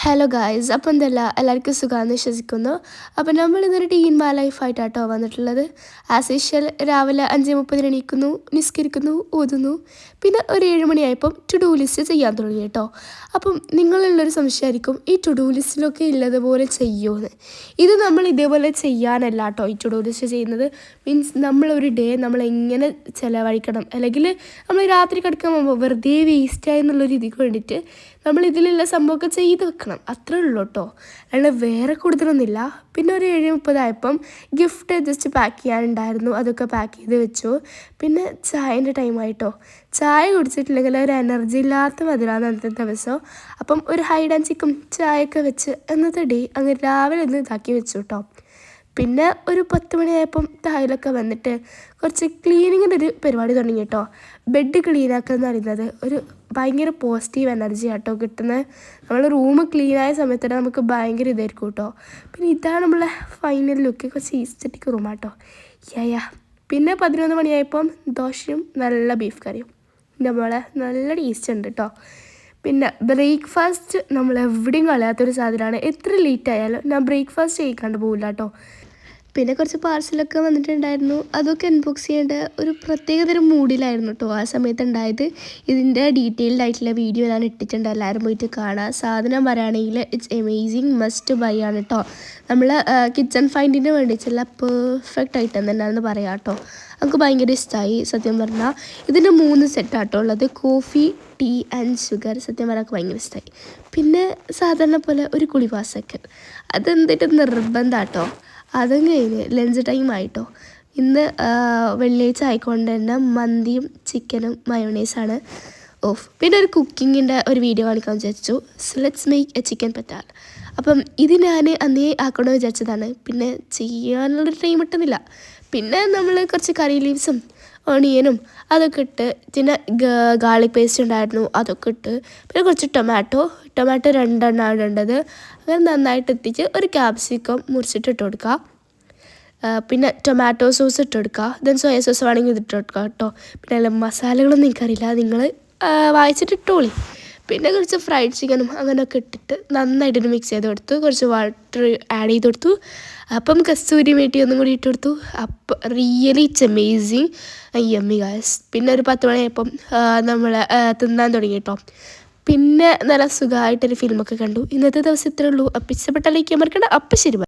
Hello guys, അപ്പം എന്തല്ല എല്ലാവർക്കും സുഖമാണെന്ന് വിശ്വസിക്കുന്നു. അപ്പം നമ്മൾ ഇന്നൊരു ടീൻ മാ ലൈഫായിട്ടാട്ടോ വന്നിട്ടുള്ളത്. ആസ് യൂഷ്വൽ രാവിലെ 5:30 എണീക്കുന്നു, നിസ്കരിക്കുന്നു, ഓതുന്നു. പിന്നെ ഒരു 7 മണിയായപ്പം ടു ഡു ലിസ്റ്റ് ചെയ്യാൻ തുടങ്ങി കേട്ടോ. അപ്പം നിങ്ങളുള്ളൊരു സംശയമായിരിക്കും, ഈ ടു ഡു ലിസ്റ്റിലൊക്കെ ഉള്ളതുപോലെ ചെയ്യുമെന്ന്. ഇത് നമ്മൾ ഇതേപോലെ ചെയ്യാനല്ല കേട്ടോ ഈ ടു ഡു ലിസ്റ്റ് ചെയ്യുന്നത്. മീൻസ് നമ്മളൊരു ഡേ നമ്മൾ എങ്ങനെ ചിലവഴിക്കണം, അല്ലെങ്കിൽ നമ്മൾ രാത്രി കിടക്കാൻ പോകുമ്പോൾ വെറുതെ വേസ്റ്റായി എന്നുള്ള രീതിക്ക് വേണ്ടിയിട്ട് നമ്മൾ ഇതിലുള്ള സംഭവമൊക്കെ ചെയ്ത് വെക്കണം, അത്രേ ഉള്ളൂ കേട്ടോ. അല്ലാണ്ട് വേറെ കൂടുതലൊന്നുമില്ല. പിന്നെ ഒരു 7:30 ആയപ്പം ഗിഫ്റ്റ് ജസ്റ്റ് പാക്ക് ചെയ്യാനുണ്ടായിരുന്നു, അതൊക്കെ പാക്ക് ചെയ്ത് വെച്ചു. പിന്നെ ചായൻ്റെ ടൈമായിട്ടോ. ചായ കുടിച്ചിട്ടില്ലെങ്കിൽ ഒരു എനർജി ഇല്ലാത്ത മധുരമാണ് അന്നത്തെ ദിവസം. അപ്പം ഒരു ഹൈഡ് ആൻഡ് ചിക്കും ചായയൊക്കെ വെച്ച് അന്നത്തെ ഡേ അങ്ങനെ രാവിലെ ഒന്ന് ഇതാക്കി വെച്ചു കേട്ടോ. പിന്നെ ഒരു 10 മണിയായപ്പം താഴെയൊക്കെ വന്നിട്ട് കുറച്ച് ക്ലീനിങ്ങിൻ്റെ ഒരു പരിപാടി തുടങ്ങി കേട്ടോ. ബെഡ് ക്ലീനാക്കുക എന്ന് പറയുന്നത് ഒരു ഭയങ്കര പോസിറ്റീവ് എനർജി ആട്ടോ കിട്ടുന്നത്. നമ്മൾ റൂം ക്ലീനായ സമയത്ത് തന്നെ നമുക്ക് ഭയങ്കര ഇതായിരിക്കും കേട്ടോ. പിന്നെ ഇതാണ് നമ്മളെ ഫൈനൽ ലുക്ക്, കുറച്ച് ഈസ്റ്ററ്റിക് റൂമാട്ടോ. യാ. പിന്നെ 11 മണിയായപ്പം ദോശയും നല്ല ബീഫ് കറിയും. നമ്മളെ നല്ല ടേസ്റ്റ് ഉണ്ട് കേട്ടോ. പിന്നെ ബ്രേക്ക്ഫാസ്റ്റ് നമ്മൾ എവിടെയും കളയാത്തൊരു സാധനമാണ്. എത്ര ലേറ്റ് ആയാലും ഞാൻ ബ്രേക്ക്ഫാസ്റ്റ് കഴിക്കാണ്ട് പോകില്ല കേട്ടോ. പിന്നെ കുറച്ച് പാർസലൊക്കെ വന്നിട്ടുണ്ടായിരുന്നു, അതൊക്കെ അൺബോക്സ് ചെയ്യേണ്ട ഒരു പ്രത്യേകതരം മൂഡിലായിരുന്നു കേട്ടോ ആ സമയത്ത് ഉണ്ടായത്. ഇതിൻ്റെ ഡീറ്റെയിൽഡ് ആയിട്ടുള്ള വീഡിയോ ഞാൻ ഇട്ടിട്ടുണ്ട്, എല്ലാവരും പോയിട്ട് കാണാം. സാധനം പറയുകയാണെങ്കിൽ ഇറ്റ്സ് എമേസിങ്, മസ്റ്റ് ബൈ ആണ് കേട്ടോ. നമ്മൾ കിച്ചൺ ഫൈൻഡിന് വേണ്ടിയിട്ടുള്ള പെർഫെക്റ്റ് ഐറ്റം തന്നെയാണെന്ന് പറയാം കേട്ടോ. നമുക്ക് ഭയങ്കര ഇഷ്ടമായി സത്യം പറഞ്ഞാൽ. ഇതിൻ്റെ 3 സെറ്റാട്ടോ ഉള്ളത്, കോഫി, ടീ ആൻഡ് ഷുഗർ. സത്യം പറഞ്ഞാൽ ഭയങ്കര ഇഷ്ടമായി. പിന്നെ സാധാരണ പോലെ ഒരു കുളിവാസൊക്കെ അതെന്തിട്ട് നിർബന്ധം കേട്ടോ. അതും കഴിഞ്ഞ് ലഞ്ച് ടൈം ആയിട്ടോ. ഇന്ന് വെള്ളിയാഴ്ച ആയിക്കൊണ്ട് തന്നെ മന്തിയും ചിക്കനും മയോണൈസാണ് ഓഫ്. പിന്നെ ഒരു കുക്കിങ്ങിൻ്റെ ഒരു വീഡിയോ കാണിക്കാൻ വിചാരിച്ചു. So let's make a chicken പറ്റാൽ. അപ്പം ഇത് ഞാൻ അന്നേ ആക്കണമെന്ന് വിചാരിച്ചതാണ്, പിന്നെ ചെയ്യാനുള്ളൊരു ടൈം കിട്ടുന്നില്ല. പിന്നെ നമ്മൾ കുറച്ച് കറി ലീവ്സും ഓണിയനും അതൊക്കെ ഇട്ട്, പിന്നെ ഗാർലിക് പേസ്റ്റ് ഉണ്ടായിരുന്നു അതൊക്കെ ഇട്ട്, പിന്നെ കുറച്ച് ടൊമാറ്റോ 2 ഇടേണ്ടത്. അങ്ങനെ നന്നായിട്ട് എത്തിച്ച് ഒരു ക്യാപ്സിക്കം മുറിച്ചിട്ട് ഇട്ട് കൊടുക്കുക. പിന്നെ ടൊമാറ്റോ സോസ് ഇട്ട് കൊടുക്കുക. ദെൻ സോയ സോസ് വേണമെങ്കിൽ ഇതിട്ട് കൊടുക്കുക കേട്ടോ. പിന്നെ അല്ല മസാലകളൊന്നും എനിക്കറിയില്ല, നിങ്ങൾ വായിച്ചിട്ട് ഇട്ടോളി. പിന്നെ കുറച്ച് ഫ്രൈഡ് ചിക്കനും അങ്ങനെയൊക്കെ ഇട്ടിട്ട് നന്നായിട്ടൊന്ന് മിക്സ് ചെയ്ത് കൊടുത്തു. കുറച്ച് വാട്ടർ ആഡ് ചെയ്ത് കൊടുത്തു. അപ്പം കസ്തൂരി മേട്ടി ഒന്നും കൂടി ഇട്ട് കൊടുത്തു. അപ്പം really it's amazing yummy guys. പിന്നെ ഒരു 10 മണിയായപ്പം നമ്മൾ തിന്നാൻ തുടങ്ങി കേട്ടോ. പിന്നെ നല്ല സുഖമായിട്ടൊരു ഫിലിമൊക്കെ കണ്ടു. ഇന്നത്തെ ദിവസം ഇത്രേ ഉള്ളൂ. അപ്പം ഇഷ്ടപ്പെട്ട ലൈക്ക് ചെയ്യാൻ മറക്കണ്ട. അപ്പം ശരി.